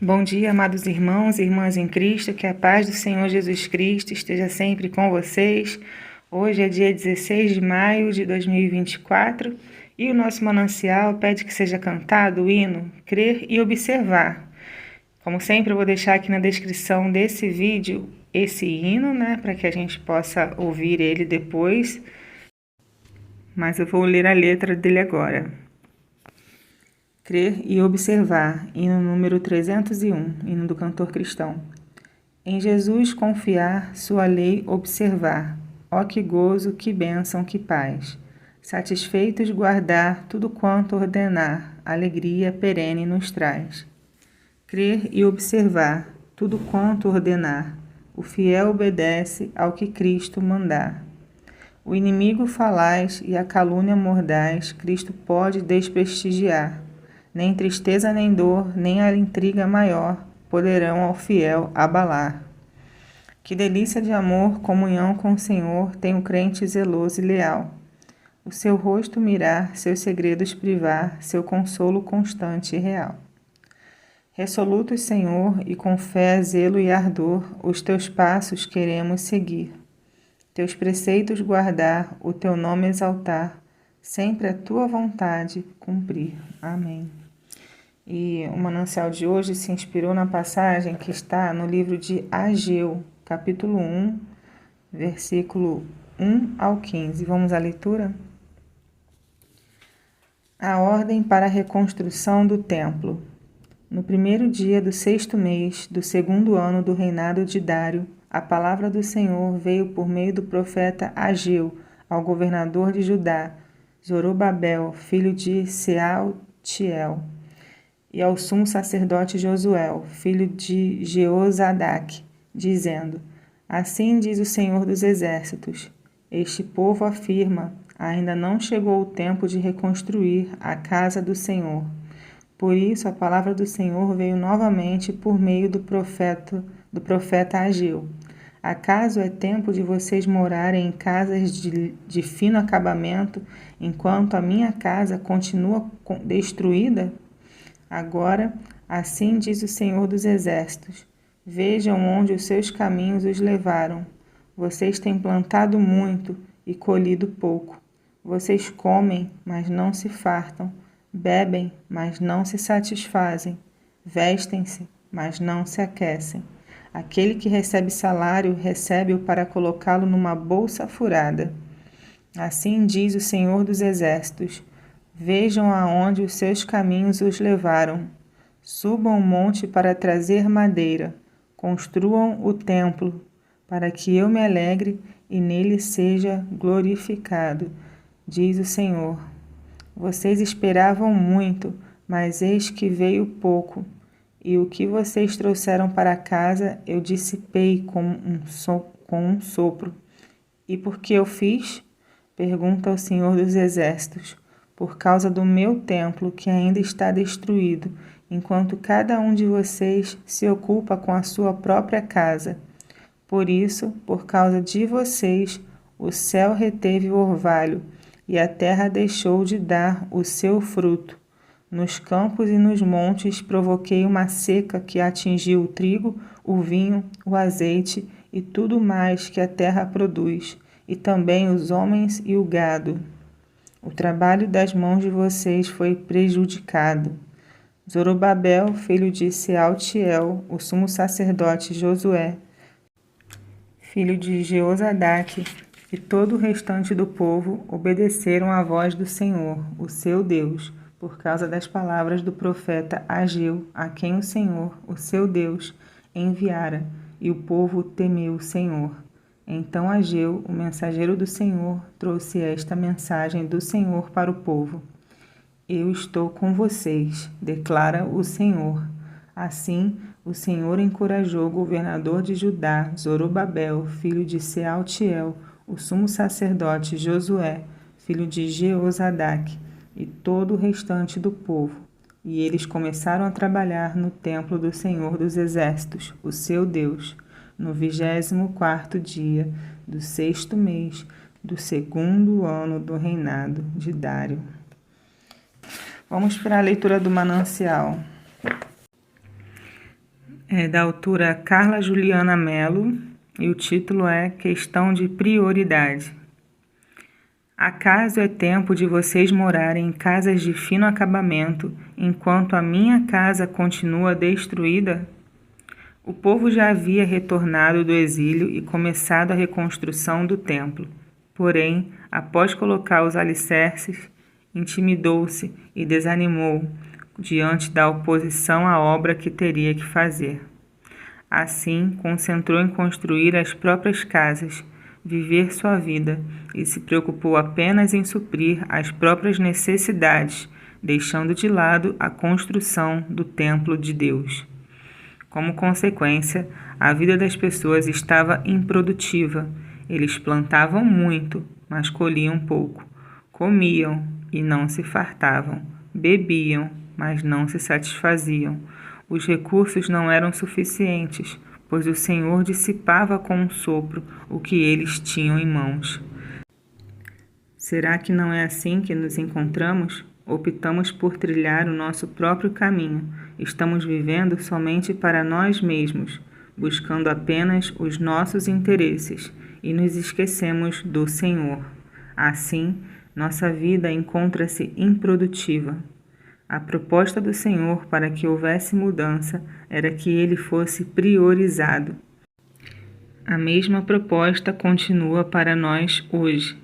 Bom dia, amados irmãos e irmãs em Cristo, que a paz do Senhor Jesus Cristo esteja sempre com vocês. Hoje é dia 16 de maio de 2024 e o nosso manancial pede que seja cantado o hino Crer e Observar. Como sempre, eu vou deixar aqui na descrição desse vídeo esse hino, para que a gente possa ouvir ele depois, mas eu vou ler a letra dele agora. Crer e Observar, hino número 301, hino do cantor cristão. Em Jesus confiar, sua lei observar, ó que gozo, que bênção, que paz. Satisfeitos guardar tudo quanto ordenar, alegria perene nos traz. Crer e observar, tudo quanto ordenar, o fiel obedece ao que Cristo mandar. O inimigo falaz e a calúnia mordaz, Cristo pode desprestigiar. Nem tristeza nem dor, nem a intriga maior poderão ao fiel abalar. Que delícia de amor, comunhão com o Senhor tem o crente zeloso e leal. O seu rosto mirar, seus segredos privar, seu consolo constante e real. Resolutos, Senhor, e com fé, zelo e ardor, os teus passos queremos seguir. Teus preceitos guardar, o teu nome exaltar, sempre a tua vontade cumprir. Amém. E o manancial de hoje se inspirou na passagem que está no livro de Ageu, capítulo 1, versículo 1 ao 15. Vamos à leitura? A ordem para a reconstrução do templo. No primeiro dia do 6º mês do 2º ano do reinado de Dário, a palavra do Senhor veio por meio do profeta Ageu ao governador de Judá, Zorobabel, filho de Sealtiel, e ao sumo sacerdote Josué, filho de Jeozadaque, dizendo: Assim diz o Senhor dos Exércitos: Este povo afirma, ainda não chegou o tempo de reconstruir a casa do Senhor. Por isso a palavra do Senhor veio novamente por meio do profeta Ageu. Acaso é tempo de vocês morarem em casas de fino acabamento, enquanto a minha casa continua destruída? Agora, assim diz o Senhor dos Exércitos: Vejam onde os seus caminhos os levaram. Vocês têm plantado muito e colhido pouco. Vocês comem, mas não se fartam. Bebem, mas não se satisfazem. Vestem-se, mas não se aquecem. Aquele que recebe salário, recebe-o para colocá-lo numa bolsa furada. Assim diz o Senhor dos Exércitos: Vejam aonde os seus caminhos os levaram. Subam o monte para trazer madeira. Construam o templo, para que eu me alegre e nele seja glorificado, diz o Senhor. Vocês esperavam muito, mas eis que veio pouco, e o que vocês trouxeram para casa eu dissipei com um sopro. E por que eu fiz? Pergunta ao Senhor dos Exércitos. Por causa do meu templo que ainda está destruído, enquanto cada um de vocês se ocupa com a sua própria casa. Por isso, por causa de vocês, o céu reteve o orvalho, e a terra deixou de dar o seu fruto. Nos campos e nos montes provoquei uma seca que atingiu o trigo, o vinho, o azeite e tudo mais que a terra produz, e também os homens e o gado. O trabalho das mãos de vocês foi prejudicado. Zorobabel, filho de Sealtiel, o sumo sacerdote Josué, filho de Jeozadaque, e todo o restante do povo obedeceram à voz do Senhor, o seu Deus, por causa das palavras do profeta Ageu, a quem o Senhor, o seu Deus, enviara, e o povo temeu o Senhor. Então Ageu, o mensageiro do Senhor, trouxe esta mensagem do Senhor para o povo. Eu estou com vocês, declara o Senhor. Assim, o Senhor encorajou o governador de Judá, Zorobabel, filho de Sealtiel, o sumo sacerdote Josué, filho de Jeozadaque, e todo o restante do povo. E eles começaram a trabalhar no templo do Senhor dos Exércitos, o seu Deus, no 24º dia do 6º mês do 2º ano do reinado de Dário. Vamos para a leitura do manancial. É da autora Carla Juliana Mello e o título é Questão de Prioridade. Acaso é tempo de vocês morarem em casas de fino acabamento, enquanto a minha casa continua destruída? O povo já havia retornado do exílio e começado a reconstrução do templo. Porém, após colocar os alicerces, intimidou-se e desanimou diante da oposição à obra que teria que fazer. Assim, concentrou em construir as próprias casas, viver sua vida e se preocupou apenas em suprir as próprias necessidades, deixando de lado a construção do templo de Deus. Como consequência, a vida das pessoas estava improdutiva. Eles plantavam muito, mas colhiam pouco. Comiam e não se fartavam. Bebiam, mas não se satisfaziam. Os recursos não eram suficientes, pois o Senhor dissipava com um sopro o que eles tinham em mãos. Será que não é assim que nos encontramos? Optamos por trilhar o nosso próprio caminho. Estamos vivendo somente para nós mesmos, buscando apenas os nossos interesses e nos esquecemos do Senhor. Assim, nossa vida encontra-se improdutiva. A proposta do Senhor para que houvesse mudança era que ele fosse priorizado. A mesma proposta continua para nós hoje.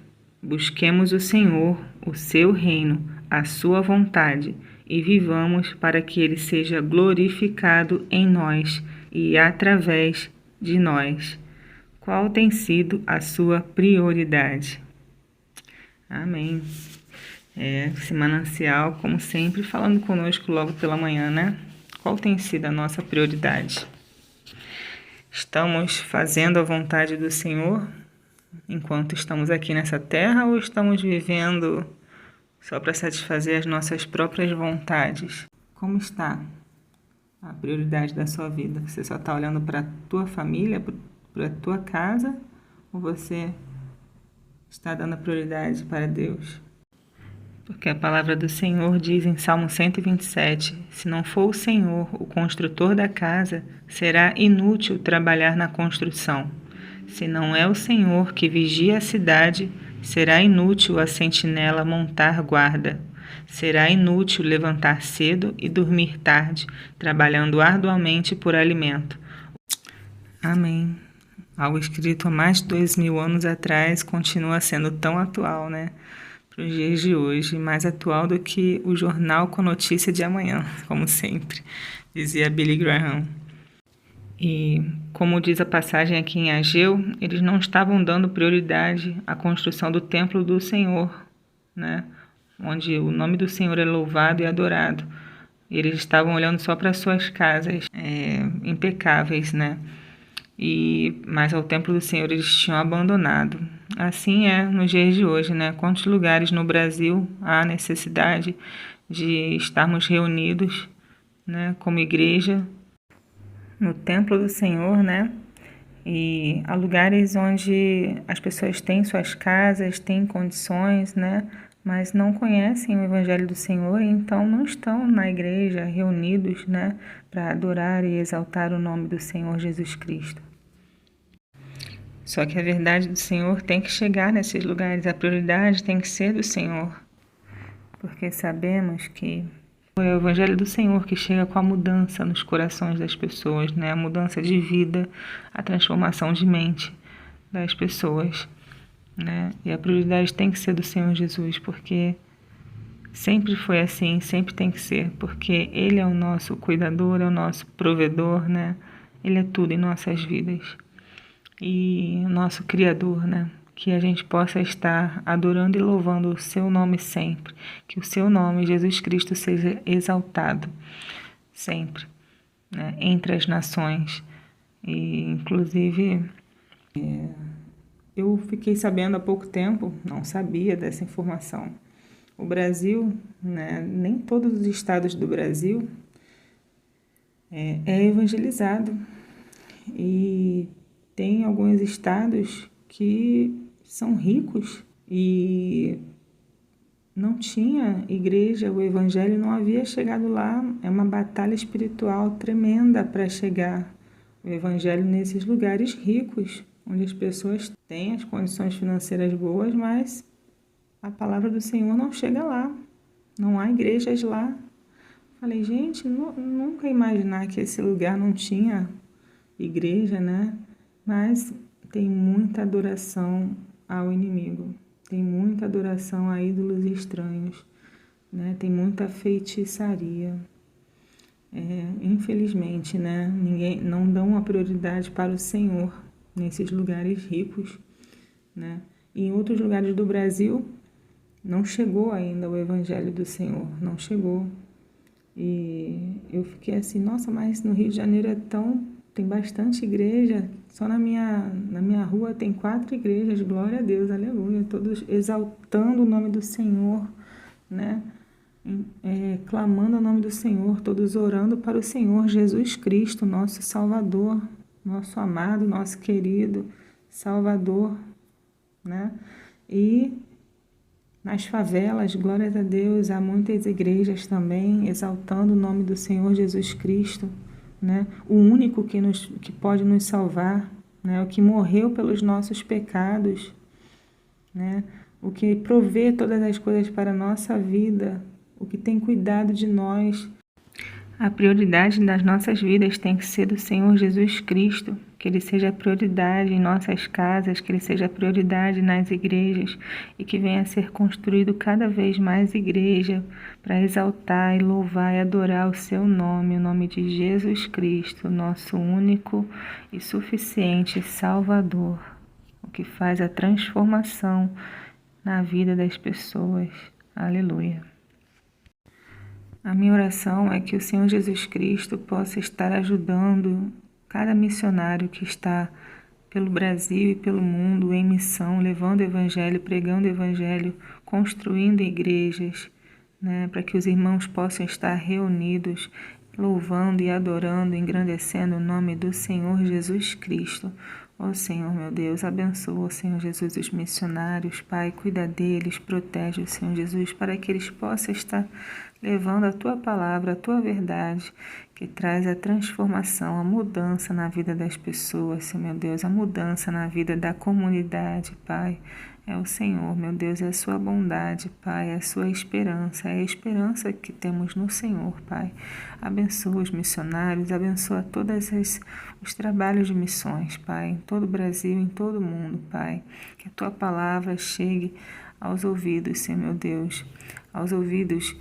Busquemos o Senhor, o seu reino, a sua vontade e vivamos para que ele seja glorificado em nós e através de nós. Qual tem sido a sua prioridade? Amém. Esse manancial, como sempre, falando conosco logo pela manhã, né? Qual tem sido a nossa prioridade? Estamos fazendo a vontade do Senhor enquanto estamos aqui nessa terra ou estamos vivendo só para satisfazer as nossas próprias vontades? Como está a prioridade da sua vida? Você só está olhando para a tua família, para a tua casa, ou você está dando prioridade para Deus? Porque a palavra do Senhor diz em Salmo 127, se não for o Senhor, o construtor da casa, será inútil trabalhar na construção. Se não é o Senhor que vigia a cidade, será inútil a sentinela montar guarda. Será inútil levantar cedo e dormir tarde, trabalhando arduamente por alimento. Amém. Algo escrito há mais de 2000 anos atrás continua sendo tão atual, né? Para os dias de hoje, mais atual do que o jornal com notícia de amanhã, como sempre, dizia Billy Graham. E, como diz a passagem aqui em Ageu, eles não estavam dando prioridade à construção do templo do Senhor, né? Onde o nome do Senhor é louvado e adorado. Eles estavam olhando só para suas casas impecáveis, né? Mas ao templo do Senhor eles tinham abandonado. Assim é nos dias de hoje, né? Quantos lugares no Brasil há necessidade de estarmos reunidos, né, como igreja, no templo do Senhor, né? E há lugares onde as pessoas têm suas casas, têm condições, né? Mas não conhecem o Evangelho do Senhor, então não estão na igreja reunidos, né? Para adorar e exaltar o nome do Senhor Jesus Cristo. Só que a verdade do Senhor tem que chegar nesses lugares, a prioridade tem que ser do Senhor. Porque sabemos que é o Evangelho do Senhor que chega com a mudança nos corações das pessoas, né? A mudança de vida, a transformação de mente das pessoas, né? E a prioridade tem que ser do Senhor Jesus, porque sempre foi assim, sempre tem que ser, porque Ele é o nosso cuidador, é o nosso provedor, né? Ele é tudo em nossas vidas. E o nosso Criador, né? Que a gente possa estar adorando e louvando o seu nome sempre. Que o seu nome, Jesus Cristo, seja exaltado sempre, né, entre as nações. E, inclusive, eu fiquei sabendo há pouco tempo, não sabia dessa informação. O Brasil, né, nem todos os estados do Brasil é evangelizado. E tem alguns estados que são ricos e não tinha igreja, o evangelho não havia chegado lá. É uma batalha espiritual tremenda para chegar o evangelho nesses lugares ricos, onde as pessoas têm as condições financeiras boas, mas a palavra do Senhor não chega lá. Não há igrejas lá. Falei, gente, nunca imaginar que esse lugar não tinha igreja, né? Mas tem muita adoração ao inimigo. Tem muita adoração a ídolos estranhos, né? Tem muita feitiçaria. Infelizmente, né? Ninguém não dão uma prioridade para o Senhor nesses lugares ricos, né? E em outros lugares do Brasil não chegou ainda o Evangelho do Senhor, não chegou. E eu fiquei assim, nossa, mas no Rio de Janeiro tem bastante igreja, só na minha rua tem 4 igrejas, glória a Deus, aleluia, todos exaltando o nome do Senhor, né? Clamando o nome do Senhor, todos orando para o Senhor Jesus Cristo, nosso Salvador, nosso amado, nosso querido Salvador, né? E nas favelas, glórias a Deus, há muitas igrejas também exaltando o nome do Senhor Jesus Cristo, né? O único que pode nos salvar, né? O que morreu pelos nossos pecados, né? O que provê todas as coisas para a nossa vida, o que tem cuidado de nós. A prioridade das nossas vidas tem que ser do Senhor Jesus Cristo, que Ele seja prioridade em nossas casas, que Ele seja prioridade nas igrejas e que venha a ser construído cada vez mais igreja para exaltar e louvar e adorar o Seu nome, o nome de Jesus Cristo, nosso único e suficiente Salvador, o que faz a transformação na vida das pessoas. Aleluia. A minha oração é que o Senhor Jesus Cristo possa estar ajudando cada missionário que está pelo Brasil e pelo mundo em missão, levando o Evangelho, pregando o Evangelho, construindo igrejas, né, para que os irmãos possam estar reunidos, louvando e adorando, engrandecendo o nome do Senhor Jesus Cristo. Ó Senhor, meu Deus, abençoa, Senhor Jesus, os missionários, Pai, cuida deles, protege, Senhor Jesus, para que eles possam estar levando a Tua palavra, a Tua verdade, que traz a transformação, a mudança na vida das pessoas, Senhor, meu Deus, a mudança na vida da comunidade, Pai. É o Senhor, meu Deus, é a Sua bondade, Pai, é a Sua esperança, é a esperança que temos no Senhor, Pai. Abençoa os missionários, abençoa todos os trabalhos de missões, Pai, em todo o Brasil, em todo o mundo, Pai. Que a Tua palavra chegue aos ouvidos, Senhor, meu Deus, aos ouvidos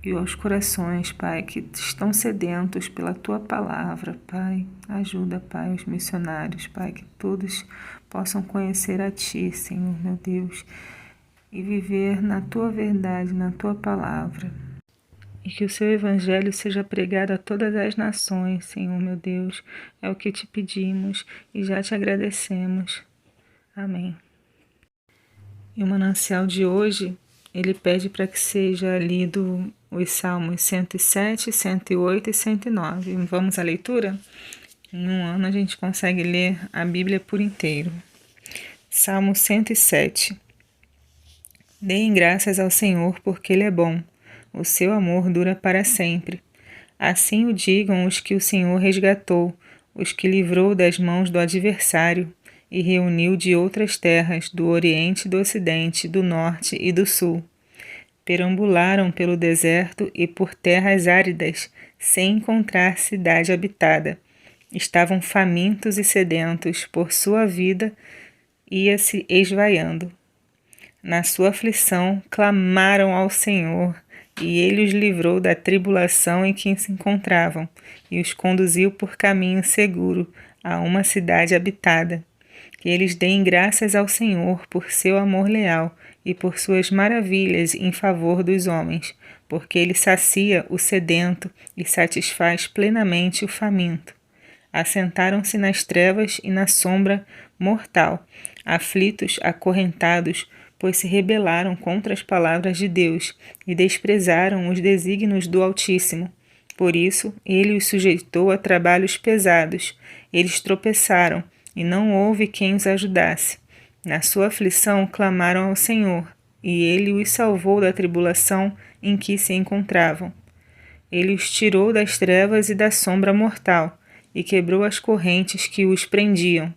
e aos corações, Pai, que estão sedentos pela Tua palavra, Pai. Ajuda, Pai, os missionários, Pai, que todos possam conhecer a Ti, Senhor, meu Deus, e viver na Tua verdade, na Tua palavra. E que o Seu Evangelho seja pregado a todas as nações, Senhor, meu Deus. É o que Te pedimos e já Te agradecemos. Amém. E o manancial de hoje, ele pede para que seja lido os Salmos 107, 108 e 109. Vamos à leitura? Em um ano a gente consegue ler a Bíblia por inteiro. Salmo 107. Deem graças ao Senhor porque Ele é bom. O seu amor dura para sempre. Assim o digam os que o Senhor resgatou, os que livrou das mãos do adversário e reuniu de outras terras, do Oriente e do Ocidente, do Norte e do Sul. Perambularam pelo deserto e por terras áridas, sem encontrar cidade habitada. Estavam famintos e sedentos, por sua vida ia-se esvaiando. Na sua aflição, clamaram ao Senhor, e Ele os livrou da tribulação em que se encontravam, e os conduziu por caminho seguro a uma cidade habitada. Que eles deem graças ao Senhor por seu amor leal e por suas maravilhas em favor dos homens, porque Ele sacia o sedento e satisfaz plenamente o faminto. Assentaram-se nas trevas e na sombra mortal, aflitos, acorrentados, pois se rebelaram contra as palavras de Deus e desprezaram os desígnios do Altíssimo. Por isso, Ele os sujeitou a trabalhos pesados. Eles tropeçaram, e não houve quem os ajudasse. Na sua aflição clamaram ao Senhor, e ele os salvou da tribulação em que se encontravam. Ele os tirou das trevas e da sombra mortal, e quebrou as correntes que os prendiam.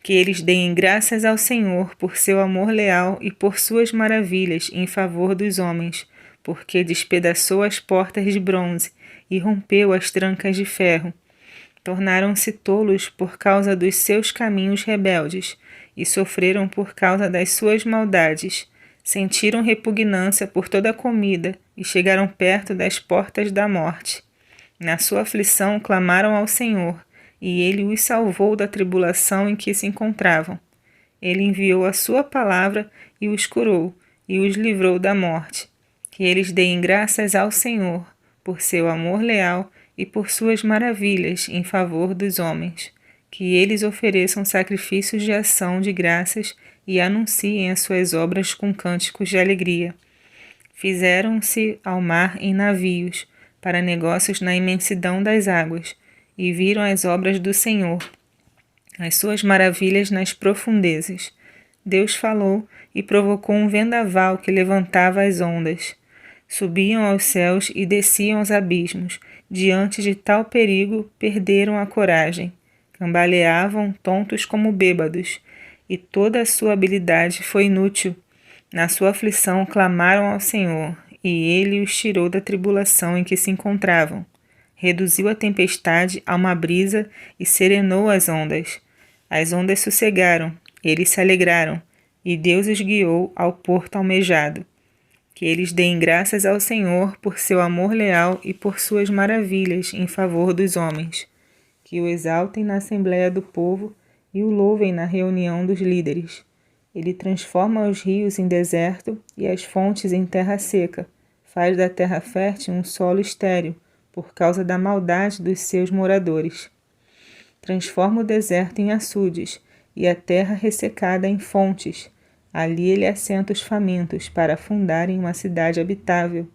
Que eles deem graças ao Senhor por seu amor leal e por suas maravilhas em favor dos homens, porque despedaçou as portas de bronze e rompeu as trancas de ferro. Tornaram-se tolos por causa dos seus caminhos rebeldes, e sofreram por causa das suas maldades. Sentiram repugnância por toda a comida, e chegaram perto das portas da morte. Na sua aflição clamaram ao Senhor, e ele os salvou da tribulação em que se encontravam. Ele enviou a sua palavra e os curou, e os livrou da morte. Que eles deem graças ao Senhor, por seu amor leal e por suas maravilhas em favor dos homens. Que eles ofereçam sacrifícios de ação de graças e anunciem as suas obras com cânticos de alegria. Fizeram-se ao mar em navios, para negócios na imensidão das águas, e viram as obras do Senhor, as suas maravilhas nas profundezas. Deus falou e provocou um vendaval que levantava as ondas. Subiam aos céus e desciam aos abismos. Diante de tal perigo, perderam a coragem. Cambaleavam tontos como bêbados, e toda a sua habilidade foi inútil. Na sua aflição clamaram ao Senhor, e ele os tirou da tribulação em que se encontravam. Reduziu a tempestade a uma brisa e serenou as ondas. As ondas sossegaram, eles se alegraram, e Deus os guiou ao porto almejado. Que eles deem graças ao Senhor por seu amor leal e por suas maravilhas em favor dos homens. Que o exaltem na assembléia do povo e o louvem na reunião dos líderes. Ele transforma os rios em deserto e as fontes em terra seca. Faz da terra fértil um solo estéril, por causa da maldade dos seus moradores. Transforma o deserto em açudes e a terra ressecada em fontes. Ali ele assenta os famintos para fundarem uma cidade habitável.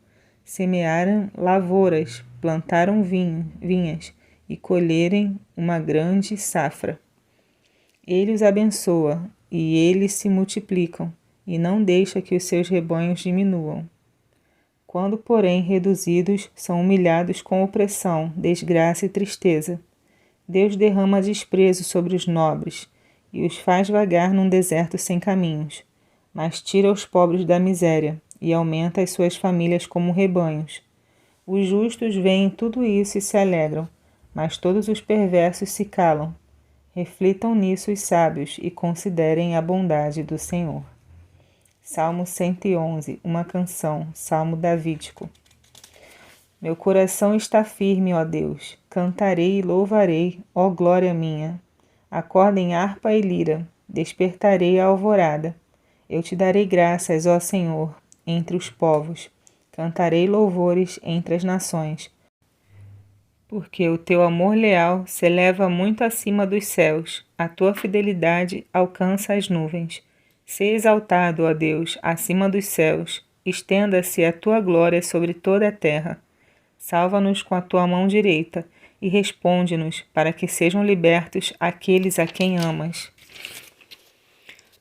Semearam lavouras, plantaram vinhas e colherem uma grande safra. Ele os abençoa, e eles se multiplicam, e não deixa que os seus rebanhos diminuam. Quando, porém, reduzidos, são humilhados com opressão, desgraça e tristeza. Deus derrama desprezo sobre os nobres, e os faz vagar num deserto sem caminhos, mas tira os pobres da miséria, e aumenta as suas famílias como rebanhos. Os justos veem tudo isso e se alegram, mas todos os perversos se calam. Reflitam nisso os sábios e considerem a bondade do Senhor. Salmo 111, uma canção, salmo davídico. Meu coração está firme, ó Deus, cantarei e louvarei, ó glória minha. Acordem harpa e lira, despertarei a alvorada. Eu te darei graças, ó Senhor, entre os povos, cantarei louvores entre as nações. Porque o teu amor leal se eleva muito acima dos céus, a tua fidelidade alcança as nuvens. Sê exaltado, ó Deus, acima dos céus, estenda-se a tua glória sobre toda a terra. Salva-nos com a tua mão direita e responde-nos para que sejam libertos aqueles a quem amas.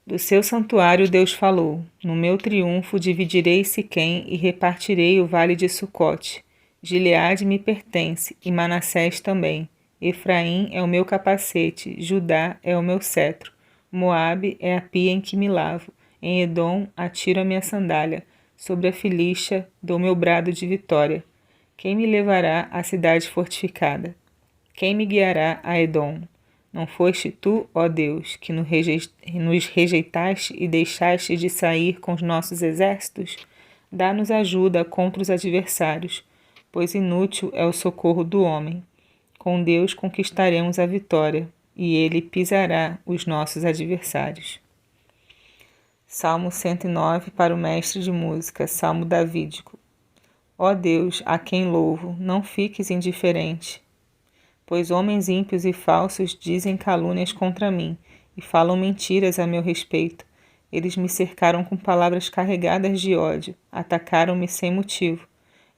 Do seu santuário Deus falou, no meu triunfo dividirei Siquém e repartirei o vale de Sucote. Gileade me pertence e Manassés também. Efraim é o meu capacete, Judá é o meu cetro. Moabe é a pia em que me lavo. Em Edom atiro a minha sandália. Sobre a Filístia dou meu brado de vitória. Quem me levará à cidade fortificada? Quem me guiará a Edom? Não foste tu, ó Deus, que nos rejeitaste e deixaste de sair com os nossos exércitos? Dá-nos ajuda contra os adversários, pois inútil é o socorro do homem. Com Deus conquistaremos a vitória, e ele pisará os nossos adversários. Salmo 109 para o mestre de música, salmo davídico. Ó Deus, a quem louvo, não fiques indiferente, pois homens ímpios e falsos dizem calúnias contra mim e falam mentiras a meu respeito. Eles me cercaram com palavras carregadas de ódio, atacaram-me sem motivo.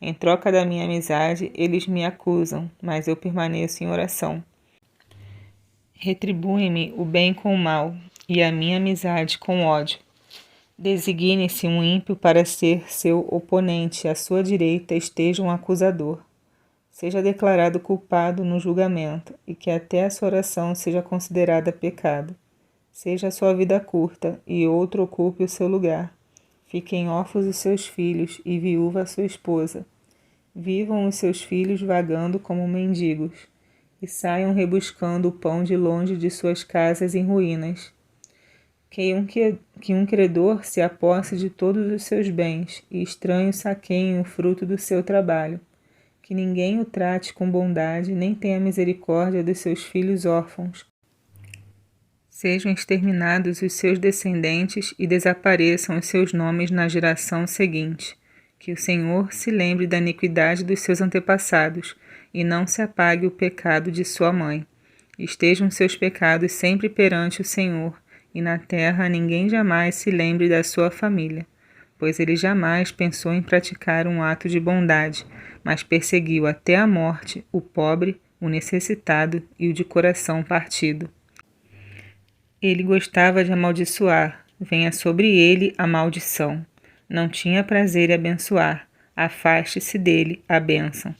Em troca da minha amizade, eles me acusam, mas eu permaneço em oração. Retribuem-me o bem com o mal, e a minha amizade com ódio. Designe-se um ímpio para ser seu oponente, à sua direita esteja um acusador. Seja declarado culpado no julgamento, e que até a sua oração seja considerada pecado. Seja a sua vida curta, e outro ocupe o seu lugar. Fiquem órfãos os seus filhos, e viúva a sua esposa. Vivam os seus filhos vagando como mendigos, e saiam rebuscando o pão de longe de suas casas em ruínas. Que um credor se aposse de todos os seus bens, e estranhos saqueiem o fruto do seu trabalho. Que ninguém o trate com bondade, nem tenha misericórdia dos seus filhos órfãos. Sejam exterminados os seus descendentes e desapareçam os seus nomes na geração seguinte. Que o Senhor se lembre da iniquidade dos seus antepassados, e não se apague o pecado de sua mãe. Estejam seus pecados sempre perante o Senhor, e na terra ninguém jamais se lembre da sua família, pois ele jamais pensou em praticar um ato de bondade, mas perseguiu até a morte o pobre, o necessitado e o de coração partido. Ele gostava de amaldiçoar, venha sobre ele a maldição. Não tinha prazer em abençoar, afaste-se dele a bênção.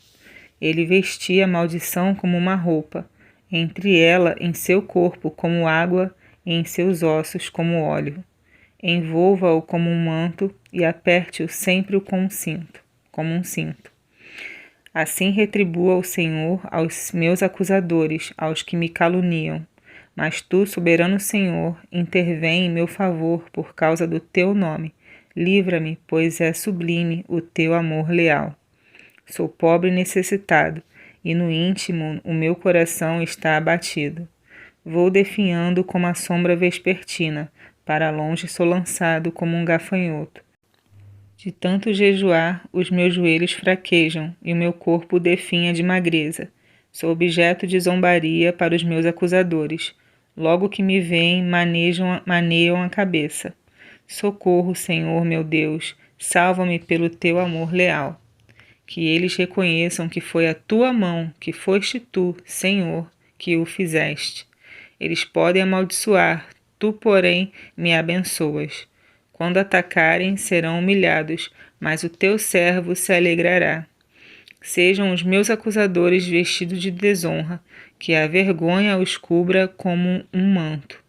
Ele vestia a maldição como uma roupa, entre ela em seu corpo como água e em seus ossos como óleo. Envolva-o como um manto e aperte-o sempre com um cinto, como um cinto. Assim retribua o Senhor aos meus acusadores, aos que me caluniam. Mas tu, soberano Senhor, intervém em meu favor por causa do teu nome. Livra-me, pois é sublime o teu amor leal. Sou pobre e necessitado, e no íntimo o meu coração está abatido. Vou definhando como a sombra vespertina, para longe sou lançado como um gafanhoto. De tanto jejuar, os meus joelhos fraquejam e o meu corpo definha de magreza. Sou objeto de zombaria para os meus acusadores. Logo que me veem, maneiam a cabeça. Socorro, Senhor meu Deus, salva-me pelo teu amor leal. Que eles reconheçam que foi a tua mão, que foste tu, Senhor, que o fizeste. Eles podem amaldiçoar, tu, porém, me abençoas. Quando atacarem, serão humilhados, mas o teu servo se alegrará. Sejam os meus acusadores vestidos de desonra, que a vergonha os cubra como um manto.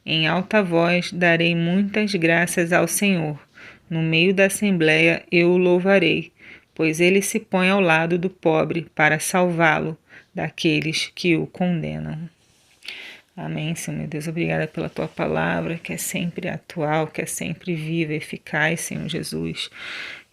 Em alta voz darei muitas graças ao Senhor. No meio da assembleia eu o louvarei, pois ele se põe ao lado do pobre para salvá-lo daqueles que o condenam. Amém, Senhor meu Deus. Obrigada pela tua palavra, que é sempre atual, que é sempre viva, eficaz, Senhor Jesus.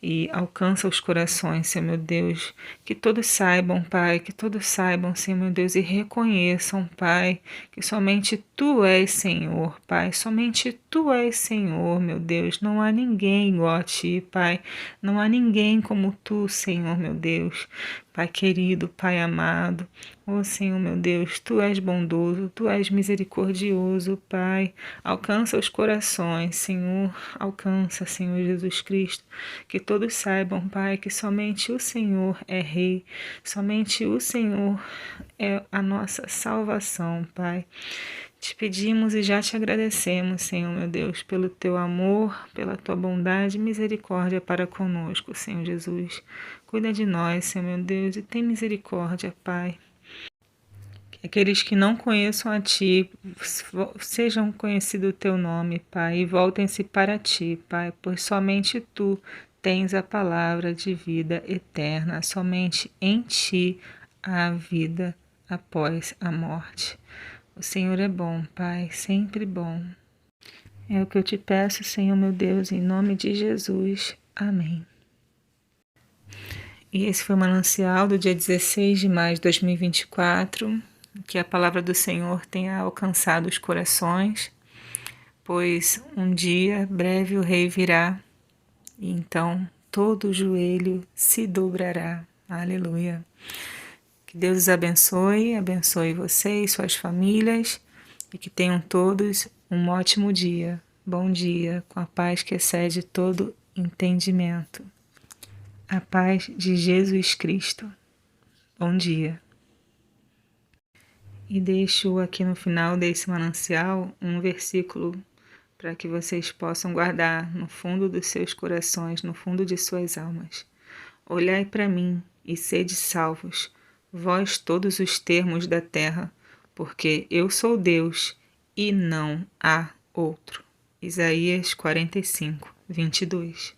E alcança os corações, Senhor meu Deus. Que todos saibam, Pai, que todos saibam, Senhor meu Deus, e reconheçam, Pai, que somente Tu és Senhor, Pai. Somente Tu és Senhor, meu Deus. Não há ninguém igual a Ti, Pai. Não há ninguém como Tu, Senhor, meu Deus. Pai querido, Pai amado, ó Senhor meu Deus, Tu és bondoso, Tu és misericordioso, Pai. Alcança os corações, Senhor, alcança, Senhor Jesus Cristo. Que todos saibam, Pai, que somente o Senhor é Rei, somente o Senhor é a nossa salvação, Pai. Te pedimos e já te agradecemos, Senhor meu Deus, pelo teu amor, pela tua bondade e misericórdia para conosco, Senhor Jesus. Cuida de nós, Senhor meu Deus, e tem misericórdia, Pai. Que aqueles que não conheçam a Ti sejam conhecido o Teu nome, Pai, e voltem-se para Ti, Pai, pois somente Tu tens a palavra de vida eterna, somente em Ti há vida após a morte. O Senhor é bom, Pai, sempre bom. É o que eu te peço, Senhor meu Deus, em nome de Jesus. Amém. E esse foi o manancial do dia 16 de maio de 2024. Que a palavra do Senhor tenha alcançado os corações, pois um dia breve o Rei virá, e então todo joelho se dobrará. Aleluia. Que Deus os abençoe, abençoe vocês, suas famílias, e que tenham todos um ótimo dia. Bom dia, com a paz que excede todo entendimento. A paz de Jesus Cristo. Bom dia. E deixo aqui no final desse manancial um versículo para que vocês possam guardar no fundo dos seus corações, no fundo de suas almas. Olhai para mim e sede salvos, vós todos os termos da terra, porque eu sou Deus e não há outro. Isaías 45, 22.